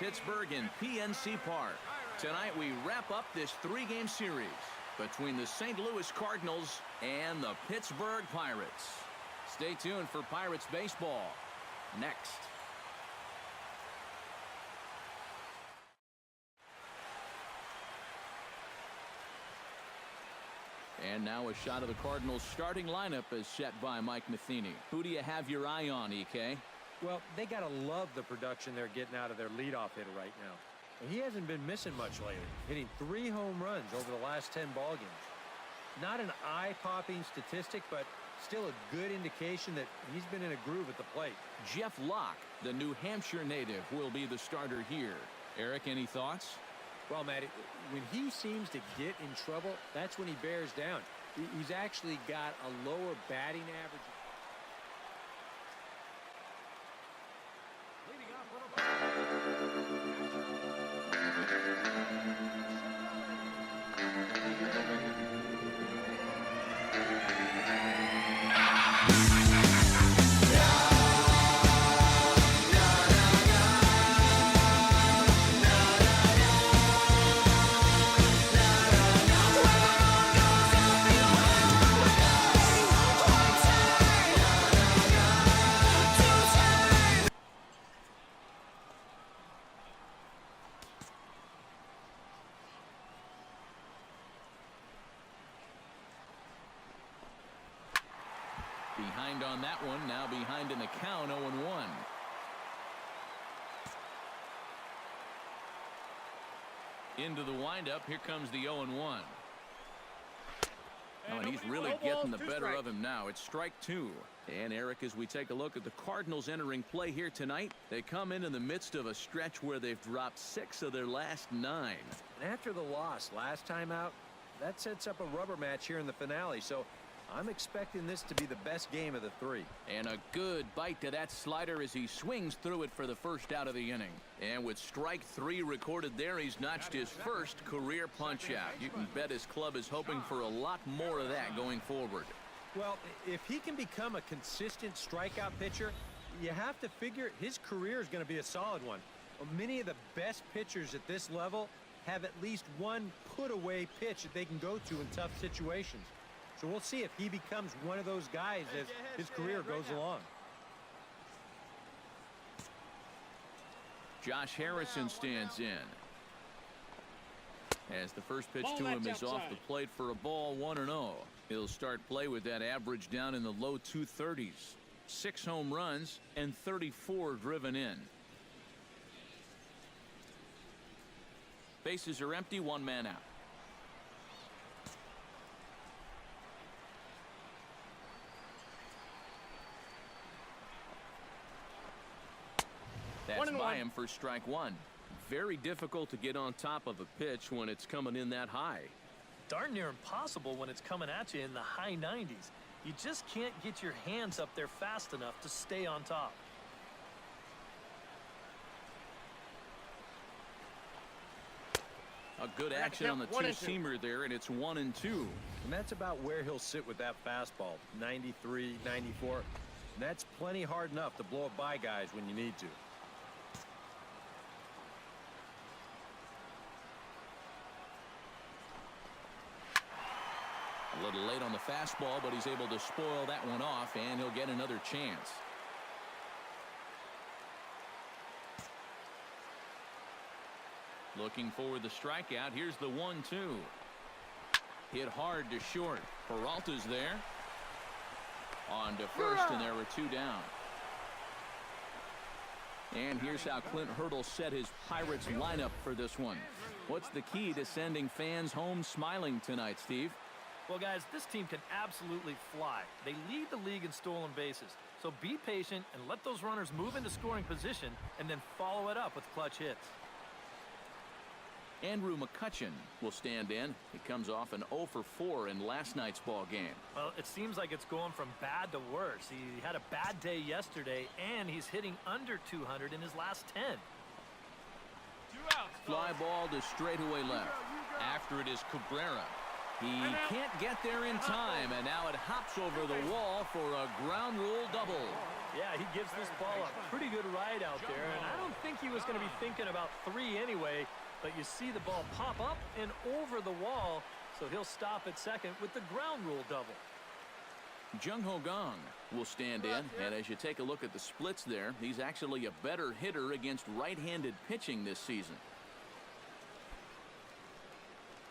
Pittsburgh in PNC Park. Tonight we wrap up this three-game series between the St. Louis Cardinals and the Pittsburgh Pirates. Stay tuned for Pirates baseball next. And now a shot of the Cardinals starting lineup is set by Mike Matheny. Who do you have your eye on, EK? Well, they got to love the production they're getting out of their leadoff hitter right now. And he hasn't been missing much lately, hitting 3 home runs over the last 10 ball games. Not an eye-popping statistic, but still a good indication that he's been in a groove at the plate. Jeff Locke, the New Hampshire native, will be the starter here. Eric, any thoughts? Well, Matt, when he seems to get in trouble, that's when he bears down. He's actually got a lower batting average. Behind on that one, now behind in the count, 0-1. Into the windup, here comes the 0-1. Oh, and he's really getting the better of him now. It's strike 2. And Eric, as we take a look at the Cardinals entering play here tonight, they come in the midst of a stretch where they've dropped 6 of their last 9. And after the loss last time out, that sets up a rubber match here in the finale. So I'm expecting this to be the best game of the 3. And a good bite to that slider as he swings through it for the first out of the inning. And with strike 3 recorded there, he's notched his first career punch-out. You can bet his club is hoping for a lot more of that going forward. Well, if he can become a consistent strikeout pitcher, you have to figure his career is going to be a solid one. Well, many of the best pitchers at this level have at least one put-away pitch that they can go to in tough situations. So we'll see if he becomes one of those guys as his career goes along. Josh Harrison stands in. As the first pitch to him is off the plate for a ball, 1-0. He'll start play with that average down in the low 230s. 6 home runs and 34 driven in. Bases are empty, 1 man out. That's by him for strike 1. Very difficult to get on top of a pitch when it's coming in that high. Darn near impossible when it's coming at you in the high 90s. You just can't get your hands up there fast enough to stay on top. A good action on the two-seamer there, and it's 1-2. And that's about where he'll sit with that fastball, 93, 94. And that's plenty hard enough to blow it by guys when you need to. A little late on the fastball, but he's able to spoil that one off, and he'll get another chance. Looking for the strikeout. Here's the 1-2. Hit hard to short. Peralta's there. On to first, and there were 2 down. And here's how Clint Hurdle set his Pirates lineup for this one. What's the key to sending fans home smiling tonight, Steve? Well, guys, this team can absolutely fly. They lead the league in stolen bases. So be patient and let those runners move into scoring position and then follow it up with clutch hits. Andrew McCutchen will stand in. He comes off an 0 for 4 in last night's ball game. Well, it seems like it's going from bad to worse. He had a bad day yesterday, and he's hitting under 200 in his last 10. Fly ball to straightaway left. After it is Cabrera. He can't get there in time, and now it hops over the wall for a ground rule double. Yeah, he gives this ball a pretty good ride out there, and I don't think he was going to be thinking about 3 anyway, but you see the ball pop up and over the wall, so he'll stop at second with the ground rule double. Jung Ho Gong will stand in, and as you take a look at the splits there, he's actually a better hitter against right-handed pitching this season.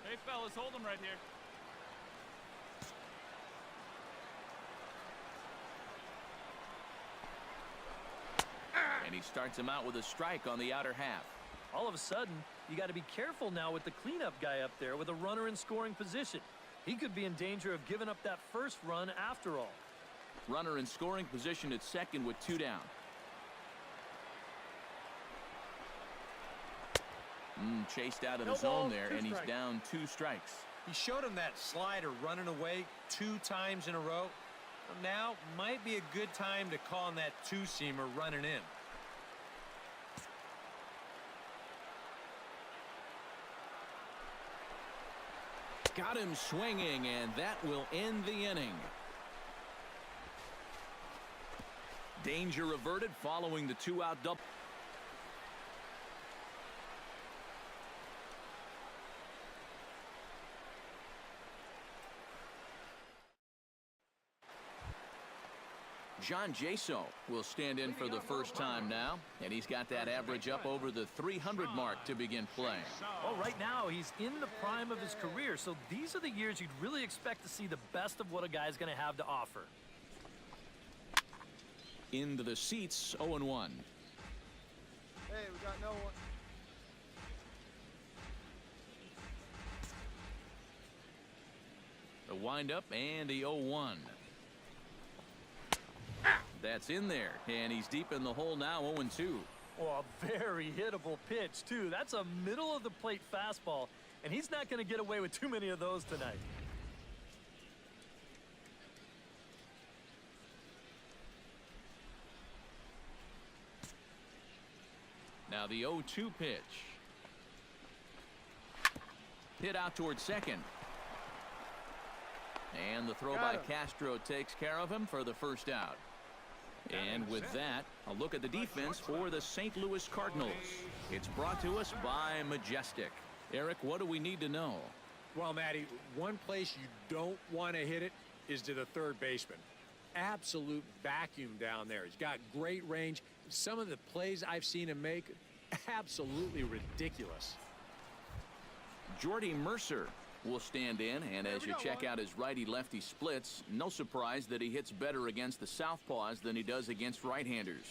Hey, fellas, hold him right here. And he starts him out with a strike on the outer half. All of a sudden, you got to be careful now with the cleanup guy up there with a runner in scoring position. He could be in danger of giving up that first run after all. Runner in scoring position at second with 2 down. Chased out of the zone there, and he's down 2 strikes. He showed him that slider running away 2 times in a row. Now might be a good time to call on that 2-seamer running in. Got him swinging, and that will end the inning. Danger averted following the 2-out double. John Jaso will stand in for the first time now, and he's got that average up over the 300 mark to begin play. Well, right now he's in the prime of his career, so these are the years you'd really expect to see the best of what a guy's going to have to offer. Into the seats, 0-1. Hey, we got no one. The windup and the 0-1. That's in there, and he's deep in the hole now, 0-2. Oh, a very hittable pitch, too. That's a middle-of-the-plate fastball, and he's not going to get away with too many of those tonight. Now the 0-2 pitch. Hit out towards second. And the throw by Castro takes care of him for the first out. And with that, a look at the defense for the St. Louis Cardinals. It's brought to us by Majestic. Eric, what do we need to know? Well, Matty, one place you don't want to hit it is to the third baseman. Absolute vacuum down there. He's got great range. Some of the plays I've seen him make, absolutely ridiculous. Jordy Mercer will stand in, and as you check out his righty-lefty splits, no surprise that he hits better against the southpaws than he does against right-handers.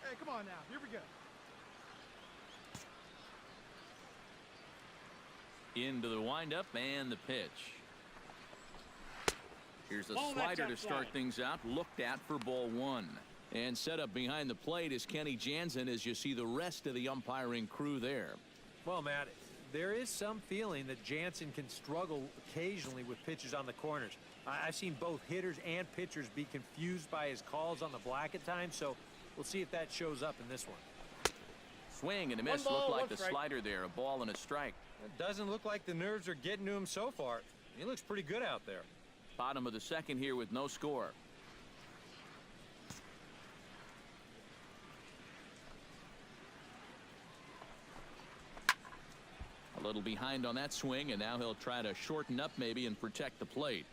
Hey, come on now. Here we go. Into the windup and the pitch. Here's a slider to start things out, looked at for ball 1. And set up behind the plate is Kenny Jansen as you see the rest of the umpiring crew there. Well, Matt, there is some feeling that Jansen can struggle occasionally with pitches on the corners. I've seen both hitters and pitchers be confused by his calls on the black at times, so we'll see if that shows up in this one. Swing and a miss. Looked like the slider there, a ball and a strike. It doesn't look like the nerves are getting to him so far. He looks pretty good out there. Bottom of the second here with no score. A little behind on that swing, and now he'll try to shorten up maybe and protect the plate.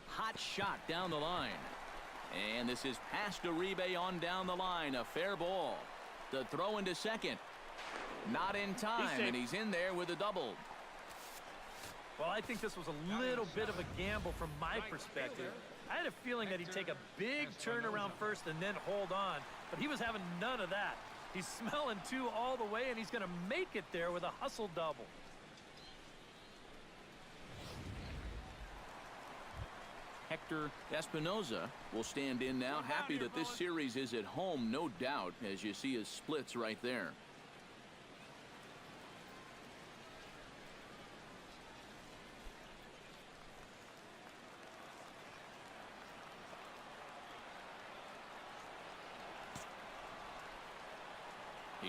Hot shot down the line. And this is past Uribe on down the line. A fair ball. The throw into second. Not in time, and he's in there with a double. Well, I think this was a little bit of a gamble from my perspective. I had a feeling that he'd take a big turn around first and then hold on, but he was having none of that. He's smelling 2 all the way, and he's going to make it there with a hustle double. Hector Espinoza will stand in now, happy that this series is at home, no doubt, as you see his splits right there.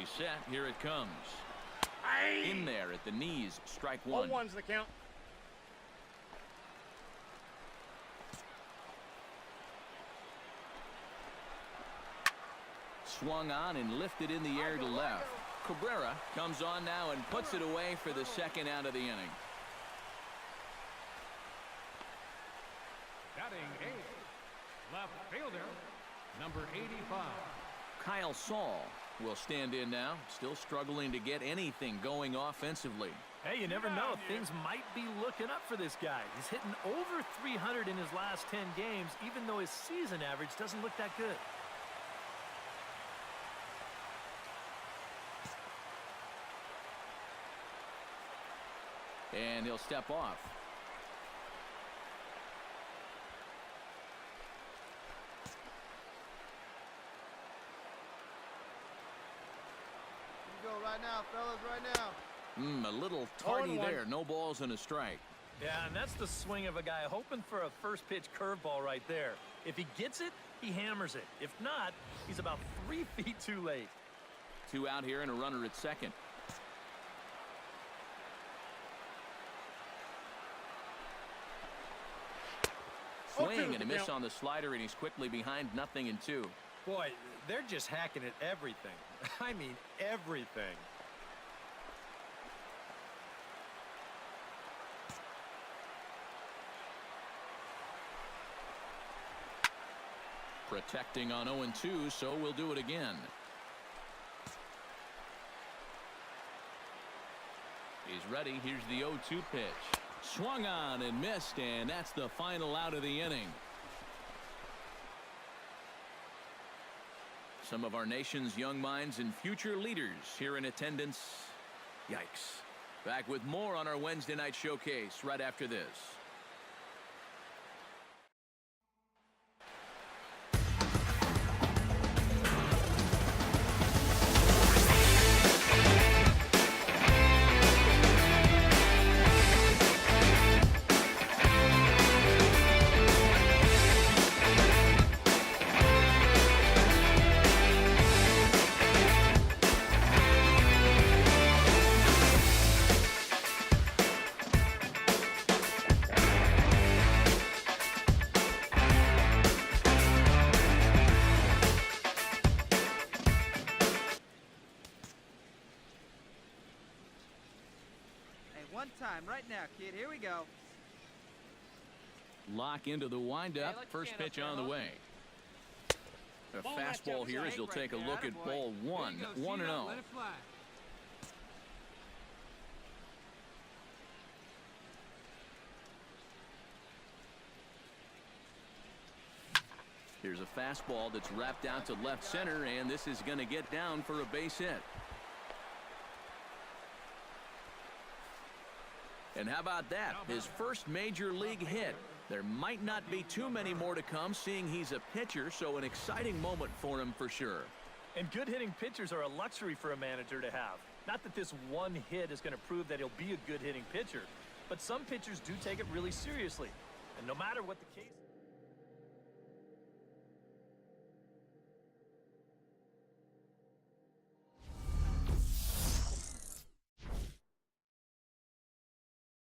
He's set. Here it comes. In there at the knees. Strike one. 0-1's the count. Swung on and lifted in the air to left. Cabrera comes on now and puts it away for the second out of the inning. Batting eighth, left fielder, number 85. Kyle Saul will stand in now, still struggling to get anything going offensively. Hey, you never know. Things might be looking up for this guy. He's hitting over 300 in his last 10 games, even though his season average doesn't look that good. And he'll step off. Go right now, fellas, right now. A little tardy 0-1. there. No balls and a strike. Yeah, and that's the swing of a guy hoping for a first pitch curveball right there. If he gets it, he hammers it. If not, he's about 3 feet too late. 2 out here and a runner at second. Swing and a miss on the slider, and he's quickly behind 0-2. Boy, they're just hacking at everything. I mean, everything. Protecting on 0-2, so we'll do it again. He's ready. Here's the 0-2 pitch. Swung on and missed, and that's the final out of the inning. Some of our nation's young minds and future leaders here in attendance. Yikes. Back with more on our Wednesday night showcase right after this. One time, right now, kid. Here we go. Lock into the windup. First pitch on the way. A fastball here as he'll take a look at ball one. 1-0. Let it fly. Here's a fastball that's wrapped out to left center, and this is going to get down for a base hit. And how about that? His first major league hit. There might not be too many more to come, seeing he's a pitcher, so an exciting moment for him for sure. And good hitting pitchers are a luxury for a manager to have. Not that this one hit is going to prove that he'll be a good hitting pitcher, but some pitchers do take it really seriously. And no matter what the case...